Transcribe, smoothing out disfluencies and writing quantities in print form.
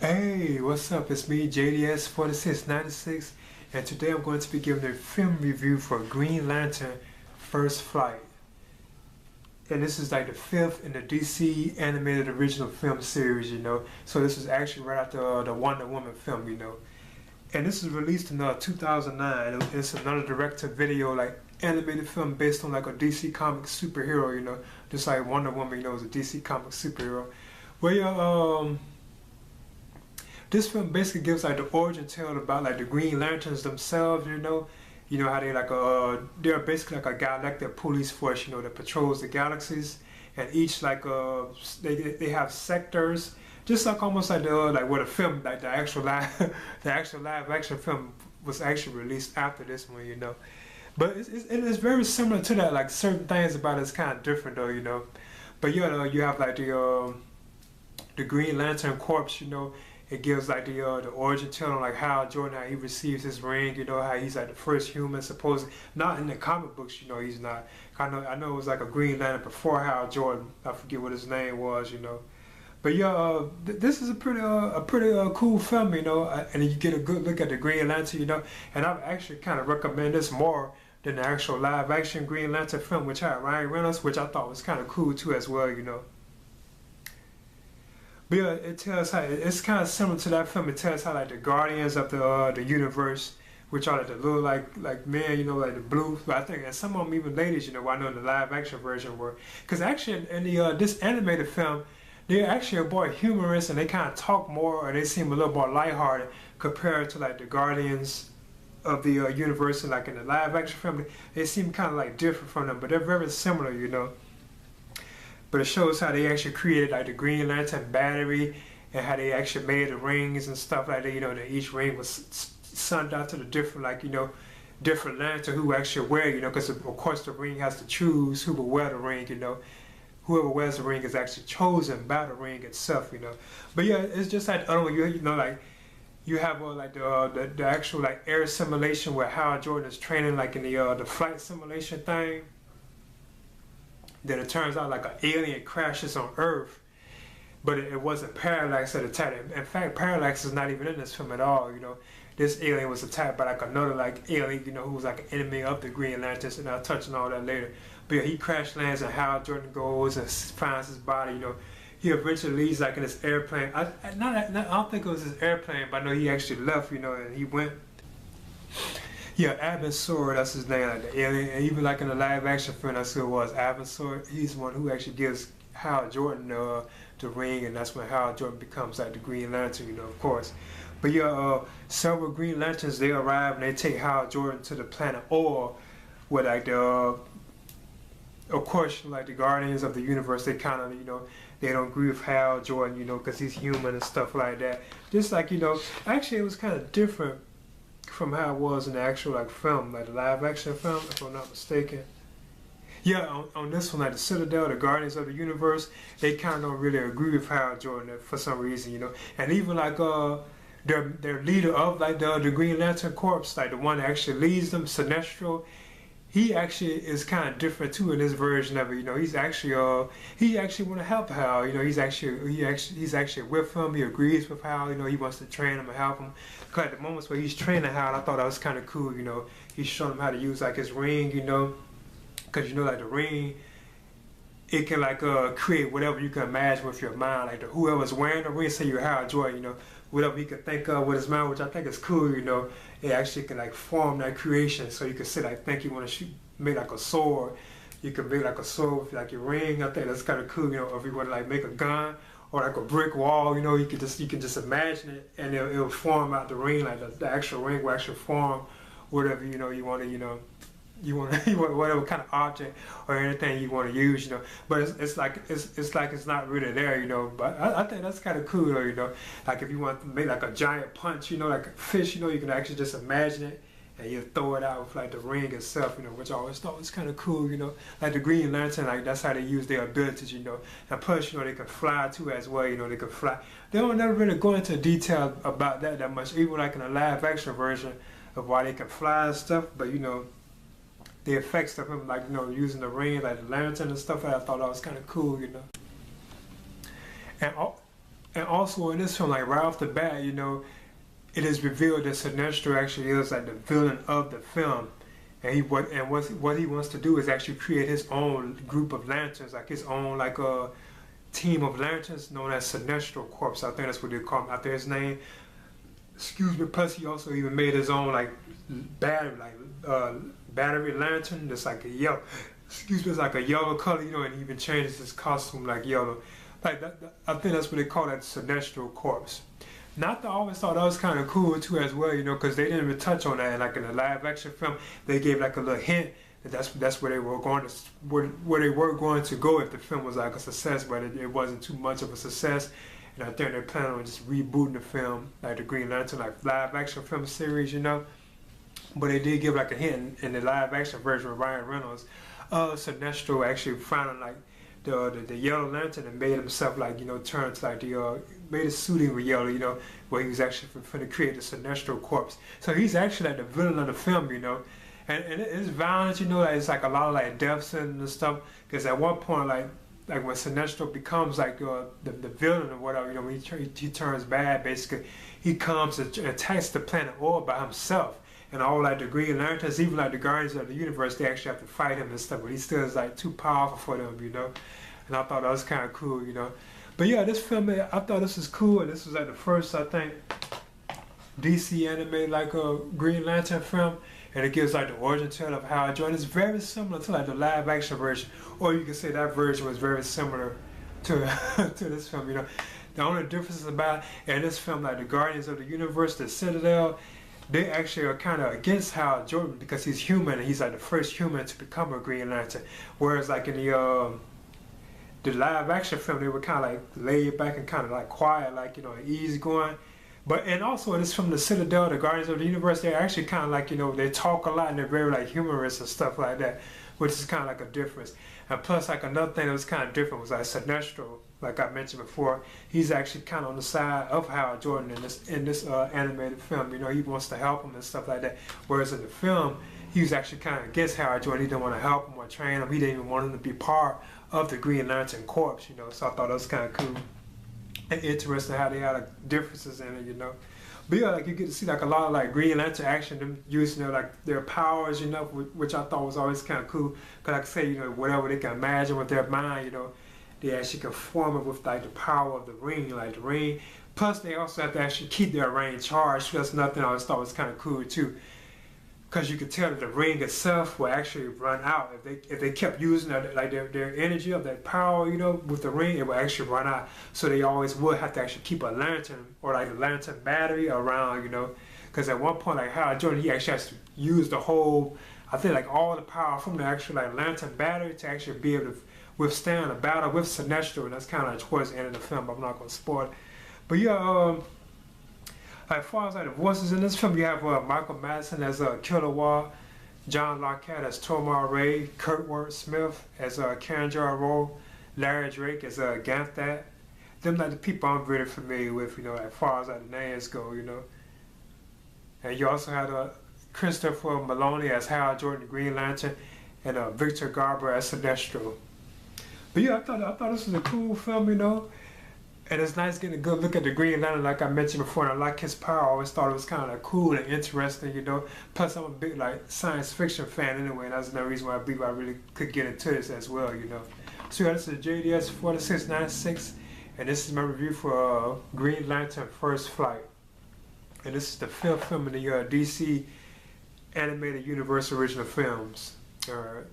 Hey, what's up? It's me, JDS4696, and today I'm going to be giving a film review for Green Lantern First Flight. And this is like the fifth in the DC animated original film series. So this is actually right after the Wonder Woman film. And this was released in 2009. It's another direct-to-video like animated film based on like a DC comic superhero. Just like Wonder Woman, is a DC comic superhero. Well, this film basically gives like the origin tale about like the Green Lanterns themselves. How they like they're basically like a galactic police force. That patrols the galaxies, and each like they have sectors, just like almost like the like what a film like the actual live the actual live action film was actually released after this one. But it's very similar to that. Like certain things about it's kind of different though. But you have like the Green Lantern Corps. It gives like the origin tale on like how Jordan, how he receives his ring, how he's like the first human supposedly. Not in the comic books, he's not. I know it was like a Green Lantern before Hal Jordan. I forget what his name was. But this is a pretty cool film, and you get a good look at the Green Lantern. And I actually kind of recommend this more than the actual live action Green Lantern film, which had Ryan Reynolds, which I thought was kind of cool too as well. But yeah, it tells how it's kind of similar to that film. It tells how like the guardians of the universe, which are like the little like men, like the blue. But I think and some of them even ladies, I know in the live action version were, because actually in the this animated film, they're actually more humorous and they kind of talk more and they seem a little more lighthearted compared to like the guardians of the universe. And like in the live action film, they seem kind of like different from them, but they're very similar. But it shows how they actually created like the Green Lantern battery and how they actually made the rings and stuff like that. That each ring was sent out to the different different lantern who actually wear. Because of course the ring has to choose who will wear the ring. Whoever wears the ring is actually chosen by the ring itself. But yeah, it's just like the other one. Like you have like the actual like air simulation where Hal Jordan is training like in the flight simulation thing. Then it turns out like an alien crashes on Earth, but it wasn't Parallax that attacked. In fact, Parallax is not even in this film at all. This alien was attacked by like another like alien, who was like an enemy of the Green Lanterns, and I'll touch on all that later. But yeah, he crash lands and Hal Jordan goes and finds his body. He eventually leaves like in his airplane. I don't think it was his airplane, but I know he actually left. And he went. Yeah, Abin that's his name, like the alien. And even like in the live action film, that's who it was, Abin. He's the one who actually gives Hal Jordan the ring, and that's when Hal Jordan becomes like the Green Lantern, of course. But yeah, several Green Lanterns, they arrive and they take Hal Jordan to the planet Or, where like of course, like the Guardians of the Universe, they kind of, they don't agree with Hal Jordan, because he's human and stuff like that. Just like, actually it was kind of different from how it was in the actual like film, like the live action film, if I'm not mistaken. Yeah, on this one, like the Citadel, the Guardians of the Universe, they kind of don't really agree with Hal Jordan for some reason. And even like their leader of like the Green Lantern Corps, like the one that actually leads them, Sinestro, he actually is kind of different too in this version of it. He's actually he actually want to help Hal. He's actually with him. He agrees with Hal. He wants to train him and help him. Cause at the moments where he's training Hal, I thought that was kind of cool. He's showing him how to use like his ring. Cause like the ring, it can like create whatever you can imagine with your mind. Like whoever's wearing the ring, say you're Hal Jordan, whatever he can think of with his mind, which I think is cool. It actually can like form that creation. So you can say like, think you want to shoot, make like a sword. You can make like a sword with like your ring. I think that's kind of cool. If you want to like make a gun or like a brick wall, you can just imagine it, and it'll form out the ring. Like the actual ring will actually form whatever you want to you want whatever kind of object or anything you want to use, but it's like it's not really there, but I think that's kind of cool though, like if you want to make like a giant punch, like a fish, you can actually just imagine it and you throw it out with like the ring itself, which I always thought was kind of cool, like the Green Lantern, like that's how they use their abilities, and plus they can fly too as well, they can fly. They don't never really go into detail about that much, even like in a live action version of why they can fly and stuff, but the effects of him, like using the ring, like the lantern and stuff. I thought that was kind of cool, And And also in this film, like right off the bat, you know, it is revealed that Sinestro actually is like the villain of the film, and what he wants to do is actually create his own group of lanterns, like his own like a team of lanterns known as Sinestro Corps. I think that's what they call him after his name. Excuse me. Plus, he also even made his own like battery, battery lantern. That's like a yellow. Excuse me, it's like a yellow color, you know, and he even changes his costume like yellow. Like that, I think that's what they call that Sinestro Corps. Not that I always thought that was kind of cool too as well, you know, because they didn't even touch on that. Like in the live action film, they gave like a little hint that that's where they were going to where they were going to go if the film was like a success, but it wasn't too much of a success. And I think they're planning on just rebooting the film, like the Green Lantern, like live action film series, you know. But they did give like a hint in the live action version of Ryan Reynolds. Sinestro actually found like the yellow lantern and made himself like, you know, turn to like made his suit even yellow, you know, where he was actually going to create the Sinestro Corps. So he's actually like the villain of the film, you know, and it's violence, you know, like it's like a lot of like deaths and stuff. Because at one point, like when Sinestro becomes like the villain or whatever, you know, when he turns bad, basically, he comes and attacks the planet Orb by himself. And all like the Green Lanterns, even like the Guardians of the Universe, they actually have to fight him and stuff. But he still is like too powerful for them, you know. And I thought that was kind of cool, you know. But yeah, this film, I thought this was cool. And this was like the first, I think, DC animated like a Green Lantern film. And it gives like the origin tale of Hal Jordan. It's very similar to like the live action version. Or you can say that version was very similar to to this film, you know. The only difference is about in this film, like the Guardians of the Universe, the Citadel, they actually are kind of against Hal Jordan because he's human and he's like the first human to become a Green Lantern. Whereas like in the live action film, they were kind of like laid back and kind of like quiet, like, you know, easy going. But and also in this film, the Citadel, the Guardians of the Universe, they're actually kind of like, you know, they talk a lot and they're very like humorous and stuff like that, which is kind of like a difference. And plus, like another thing that was kind of different was like Sinestro. Like I mentioned before, he's actually kind of on the side of Hal Jordan in this animated film. You know, he wants to help him and stuff like that. Whereas in the film, he was actually kind of against Hal Jordan. He didn't want to help him or train him. He didn't even want him to be part of the Green Lantern Corps. You know, so I thought that was kind of cool and interesting how they had like differences in it. You know, but yeah, like you get to see like a lot of like Green Lantern action, them using their powers. You know, which I thought was always kind of cool. Cause like I say, you know, whatever they can imagine with their mind, you know. They actually can form it with like the power of the ring, like the ring. Plus, they also have to actually keep their ring charged. That's nothing I always thought was kind of cool too, because you could tell that the ring itself will actually run out if they kept using their energy of that power, you know, with the ring. It will actually run out. So they always would have to actually keep a lantern or like a lantern battery around, you know, because at one point, like Hal Jordan, he actually has to use the whole, I think like all the power from the actual like lantern battery to actually be able to withstand a battle with Sinestro, and that's kind of like towards the end of the film, but I'm not going to spoil it. But yeah, as far as like the voices in this film, you have Michael Madsen as Kilowog, John Larroquette as Tomar Ray, Kurtwood Smith as Karen Jarrow, Larry Drake as Ganthet. Them like the people I'm very familiar with, you know, as far as like the names go, you know. And you also had Christopher Maloney as Hal Jordan, the Green Lantern, and Victor Garber as Sinestro. But yeah, I thought this was a cool film, you know. And it's nice getting a good look at the Green Lantern, like I mentioned before. And I like his power. I always thought it was kind of like cool and interesting, you know. Plus, I'm a big like science fiction fan anyway, and that's another reason why I believe I really could get into this as well, you know. So yeah, this is JDS 4696, and this is my review for Green Lantern First Flight. And this is the fifth film in the DC animated universe original films. All right.